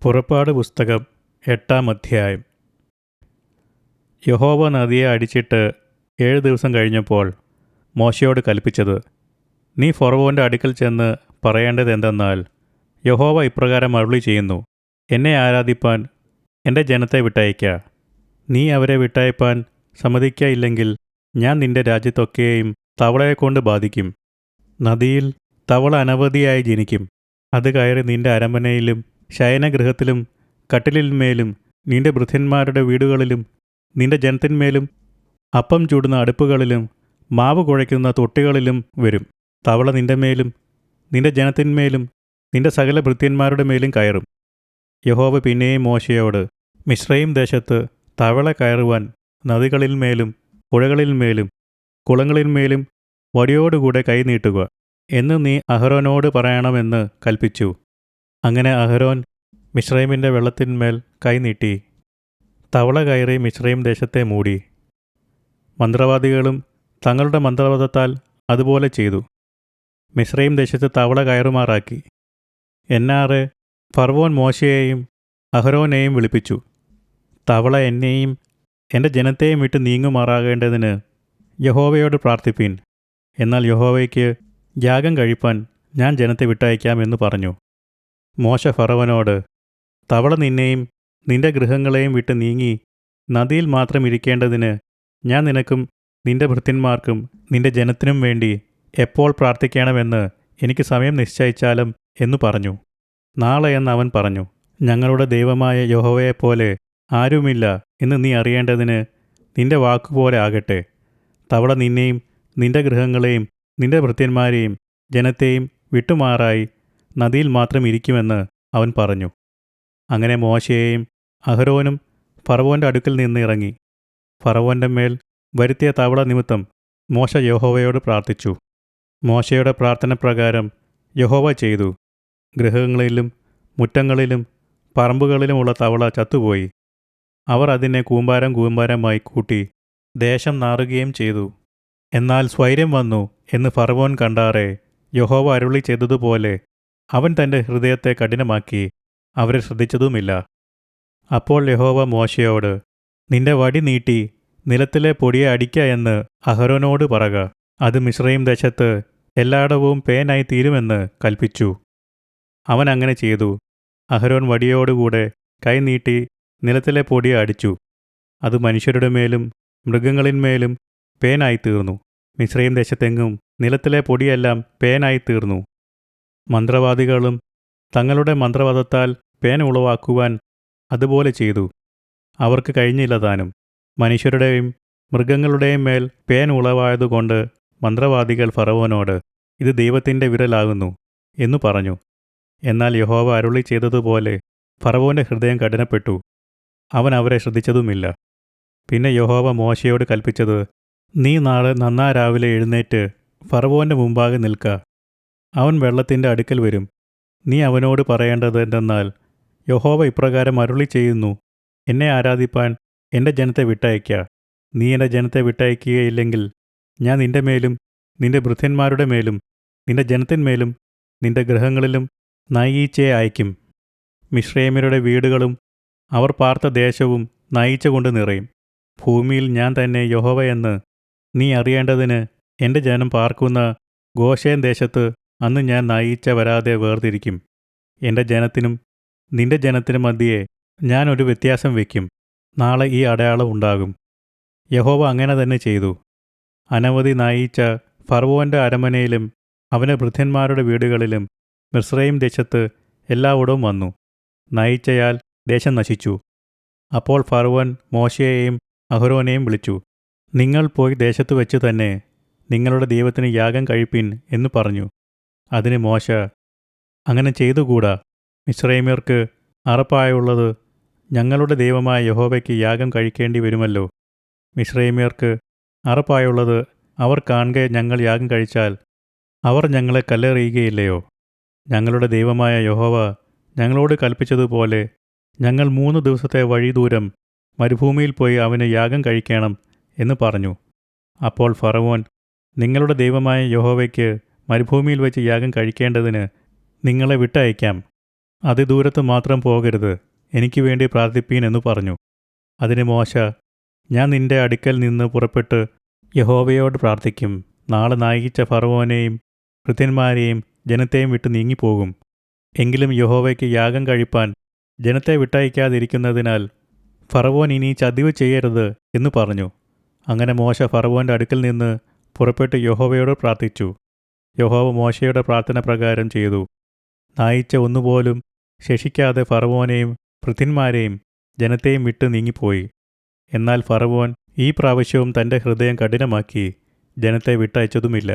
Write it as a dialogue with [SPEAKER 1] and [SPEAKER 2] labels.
[SPEAKER 1] പുറപ്പാട് പുസ്തകം 8-ാം അധ്യായം. യഹോവ നദിയെ അടിച്ചിട്ട് 7 ദിവസം കഴിഞ്ഞപ്പോൾ മോശയോട് കൽപ്പിച്ചത്, നീ ഫറവോൻ്റെ അടുക്കൽ ചെന്ന് പറയേണ്ടത് എന്തെന്നാൽ, യഹോവ ഇപ്രകാരം അരുളി ചെയ്യുന്നു, എന്നെ ആരാധിപ്പാൻ എൻ്റെ ജനത്തെ വിട്ടയയ്ക്ക. നീ അവരെ വിട്ടയപ്പാൻ സമ്മതിക്കയില്ലെങ്കിൽ ഞാൻ നിന്റെ രാജ്യത്തൊക്കെയും തവളയെക്കൊണ്ട് ബാധിക്കും. നദിയിൽ തവള അനവധിയായി ജനിക്കും. അത് കയറി നിന്റെ അരമനയിലും ശയനഗൃഹത്തിലും കട്ടിലിന്മേലും നിന്റെ ഭൃത്യന്മാരുടെ വീടുകളിലും നിന്റെ ജനത്തിന്മേലും അപ്പം ചൂടുന്ന അടുപ്പുകളിലും മാവ് കുഴയ്ക്കുന്ന തൊട്ടികളിലും വരും. തവള നിന്റെ മേലും നിന്റെ ജനത്തിന്മേലും നിന്റെ സകല ഭൃത്യന്മാരുടെ മേലും കയറും. യഹോവ പിന്നെയും മോശയോട്, മിസ്രയീം ദേശത്ത് തവള കയറുവാൻ നദികളിന്മേലും പുഴകളിന്മേലും കുളങ്ങളിന്മേലും വടിയോടുകൂടെ കൈ നീട്ടുക എന്ന് നീ അഹരോനോട് പറയണമെന്ന് കൽപ്പിച്ചു. അങ്ങനെ അഹരോൻ മിസ്രയീമിൻ്റെ വെള്ളത്തിന്മേൽ കൈനീട്ടി. തവള കയറി മിസ്രയീം ദേശത്തെ മൂടി. മന്ത്രവാദികളും തങ്ങളുടെ മന്ത്രവാദത്താൽ അതുപോലെ ചെയ്തു. മിസ്രയീം ദേശത്ത് തവള കയറുമാറാക്കി. എന്നാറെ ഫറവോൻ മോശയെയും അഹരോനെയും വിളിപ്പിച്ചു, തവള എന്നെയും എൻ്റെ ജനത്തെയും വിട്ട് നീങ്ങുമാറാകേണ്ടതിന് യഹോവയോട് പ്രാർത്ഥിപ്പിൻ. എന്നാൽ യഹോവയ്ക്ക് യാഗം കഴിപ്പാൻ ഞാൻ ജനത്തെ വിട്ടയക്കാം എന്ന് പറഞ്ഞു. മോശ ഫറവനോട്, തവള നിന്നെയും നിന്റെ ഗൃഹങ്ങളെയും വിട്ട് നീങ്ങി നദിയിൽ മാത്രം ഇരിക്കേണ്ടതിന് ഞാൻ നിനക്കും നിന്റെ ഭൃത്യന്മാർക്കും നിന്റെ ജനത്തിനും വേണ്ടി എപ്പോൾ പ്രാർത്ഥിക്കണമെന്ന് എനിക്ക് സമയം നിശ്ചയിച്ചാലും എന്നു പറഞ്ഞു. നാളെ എന്ന് അവൻ പറഞ്ഞു. ഞങ്ങളുടെ ദൈവമായ യഹോവയെപ്പോലെ ആരുമില്ല എന്ന് നീ അറിയേണ്ടതിന് നിന്റെ വാക്കുപോലെ ആകട്ടെ. തവള നിന്നെയും നിന്റെ ഗൃഹങ്ങളെയും നിന്റെ ഭൃത്യന്മാരെയും ജനത്തെയും വിട്ടുമാറായി നദിയിൽ മാത്രം ഇരിക്കുമെന്ന് അവൻ പറഞ്ഞു. അങ്ങനെ മോശയെയും അഹരോനും ഫറവോൻ്റെ അടുക്കൽ നിന്ന് ഇറങ്ങി. ഫറവോൻ്റെ മേൽ വരുത്തിയ തവള നിമിത്തം മോശ യഹോവയോട് പ്രാർത്ഥിച്ചു. മോശയുടെ പ്രാർത്ഥന പ്രകാരം യഹോവ ചെയ്തു. ഗൃഹങ്ങളിലും മുറ്റങ്ങളിലും പറമ്പുകളിലുമുള്ള തവള ചത്തുപോയി. അവർ അതിനെ കൂമ്പാരം കൂമ്പാരമായി കൂട്ടി ദേശം നാറുകയും ചെയ്തു. എന്നാൽ സ്വൈര്യം വന്നു എന്ന് ഫറവോൻ കണ്ടാറെ യഹോവ അരുളി ചെയ്തതുപോലെ അവൻ തൻ്റെ ഹൃദയത്തെ കഠിനമാക്കി അവരെ ശ്രദ്ധിച്ചതുമില്ല. അപ്പോൾ യഹോവ മോശയോട്, നിന്റെ വടി നീട്ടി നിലത്തിലെ പൊടിയെ അടിക്ക എന്ന് അഹരോനോട് പറക. അത് മിസ്രയീം ദേശത്ത് എല്ലായിടവും പേനായി തീരുമെന്ന് കൽപ്പിച്ചു. അവൻ അങ്ങനെ ചെയ്തു. അഹരോൻ വടിയോടുകൂടെ കൈ നീട്ടി നിലത്തിലെ പൊടിയെ അടിച്ചു. അത് മനുഷ്യരുടെ മേലും മൃഗങ്ങളിന്മേലും പേനായി തീർന്നു. മിസ്രയീം ദേശത്തെങ്ങും നിലത്തിലെ പൊടിയെല്ലാം പേനായി തീർന്നു. മന്ത്രവാദികളും തങ്ങളുടെ മന്ത്രവാദത്താൽ പേൻ ഉളവാക്കുവാൻ അതുപോലെ ചെയ്തു. അവർക്ക് കഴിഞ്ഞില്ല താനും. മനുഷ്യരുടെയും മൃഗങ്ങളുടെയും മേൽ പേൻ ഉളവായതുകൊണ്ട് മന്ത്രവാദികൾ ഫറവോനോട്, ഇത് ദൈവത്തിൻ്റെ വിരലാകുന്നു എന്നു പറഞ്ഞു. എന്നാൽ യഹോവ അരുളി ചെയ്തതുപോലെ ഫറവോൻ്റെ ഹൃദയം കഠിനപ്പെട്ടു. അവൻ അവരെ ശ്രദ്ധിച്ചതുമില്ല. പിന്നെ യഹോവ മോശയോട് കൽപ്പിച്ചത്, നീ നാളെ നന്നാ രാവിലെ എഴുന്നേറ്റ് ഫറവോൻ്റെ മുമ്പാകെ നിൽക്ക. അവൻ വെള്ളത്തിൻ്റെ അടുക്കൽ വരും. നീ അവനോട് പറയേണ്ടത് എന്തെന്നാൽ, യഹോവ ഇപ്രകാരം അരുളി ചെയ്യുന്നു, എന്നെ ആരാധിപ്പാൻ എൻ്റെ ജനത്തെ വിട്ടയയ്ക്ക. നീ എൻ്റെ ജനത്തെ വിട്ടയയ്ക്കുകയില്ലെങ്കിൽ ഞാൻ നിന്റെ മേലും നിന്റെ ഭൃത്യന്മാരുടെ മേലും നിന്റെ ജനത്തിന്മേലും നിന്റെ ഗൃഹങ്ങളിലും നായീച്ചയെ അയക്കും. മിസ്രയീമ്യരുടെ വീടുകളും അവർ പാർത്ത ദേശവും നായീച്ച കൊണ്ട് നിറയും. ഭൂമിയിൽ ഞാൻ തന്നെ യഹോവയെന്ന് നീ അറിയേണ്ടതിന് എൻ്റെ ജനം പാർക്കുന്ന ഗോശേൻ ദേശത്ത് അന്ന് ഞാൻ നായീച്ച വരാതെ വേർതിരിക്കും. എൻ്റെ ജനത്തിനും നിന്റെ ജനത്തിനും മധ്യേ ഞാൻ ഒരു വ്യത്യാസം വയ്ക്കും. നാളെ ഈ അടയാളം ഉണ്ടാകും. യഹോവ അങ്ങനെ തന്നെ ചെയ്തു. അനവധി നായീച്ച ഫറവോൻ്റെ അരമനയിലും അവൻ്റെ ഭൃത്യന്മാരുടെ വീടുകളിലും മിസ്രയീം ദേശത്ത് എല്ലായിടവും വന്നു. നായീച്ചയാൽ ദേശം നശിച്ചു. അപ്പോൾ ഫറവോൻ മോശയെയും അഹരോനെയും വിളിച്ചു. നിങ്ങൾ പോയി ദേശത്ത് വെച്ച് തന്നെ നിങ്ങളുടെ ദൈവത്തിന് യാഗം കഴിപ്പിൻ എന്ന് പറഞ്ഞു. അതിന് മോശ, അങ്ങനെ ചെയ്തുകൂടാ. മിസ്രയീമ്യർക്ക് അറപ്പായുള്ളത് ഞങ്ങളുടെ ദൈവമായ യഹോവയ്ക്ക് യാഗം കഴിക്കേണ്ടി വരുമല്ലോ. മിസ്രയീമ്യർക്ക് അറപ്പായുള്ളത് അവർ കാണെ ഞങ്ങൾ യാഗം കഴിച്ചാൽ അവർ ഞങ്ങളെ കല്ലെറിയുകയില്ലയോ? ഞങ്ങളുടെ ദൈവമായ യഹോവ ഞങ്ങളോട് കൽപ്പിച്ചതുപോലെ ഞങ്ങൾ 3 ദിവസത്തെ വഴി ദൂരം മരുഭൂമിയിൽ പോയി അവന് യാഗം കഴിക്കണം എന്ന് പറഞ്ഞു. അപ്പോൾ ഫറവോൻ, നിങ്ങളുടെ ദൈവമായ യഹോവയ്ക്ക് മരുഭൂമിയിൽ വെച്ച് യാഗം കഴിക്കേണ്ടതിന് നിങ്ങളെ വിട്ടയയ്ക്കാം. അതിദൂരത്ത് മാത്രം പോകരുത്, എനിക്ക് വേണ്ടി പ്രാർത്ഥിപ്പീൻ എന്നു പറഞ്ഞു. അതിന് മോശ, ഞാൻ നിന്റെ അടുക്കൽ നിന്ന് പുറപ്പെട്ട് യഹോവയോട് പ്രാർത്ഥിക്കും. നാളെ നയിച്ച ഫറവോനെയും ഭൃത്യന്മാരെയും ജനത്തെയും വിട്ട് നീങ്ങിപ്പോകും. എങ്കിലും യഹോവയ്ക്ക് യാഗം കഴിപ്പാൻ ജനത്തെ വിട്ടയക്കാതിരിക്കുന്നതിനാൽ ഫറവോൻ ഇനി ചതിവ് ചെയ്യരുത് എന്നു പറഞ്ഞു. അങ്ങനെ മോശ ഫറവോൻ്റെ അടുക്കൽ നിന്ന് പുറപ്പെട്ട് യഹോവയോട് പ്രാർത്ഥിച്ചു. യഹോവ മോശയുടെ പ്രാർത്ഥന പ്രകാരം ചെയ്തു. നായിച്ച ഒന്നുപോലും ശേഷിക്കാതെ ഫറവോനെയും ഭൃത്യന്മാരെയും ജനത്തെയും വിട്ട് നീങ്ങിപ്പോയി. എന്നാൽ ഫറവോൻ ഈ പ്രാവശ്യവും തൻ്റെ ഹൃദയം കഠിനമാക്കി ജനത്തെ വിട്ടയച്ചതുമില്ല.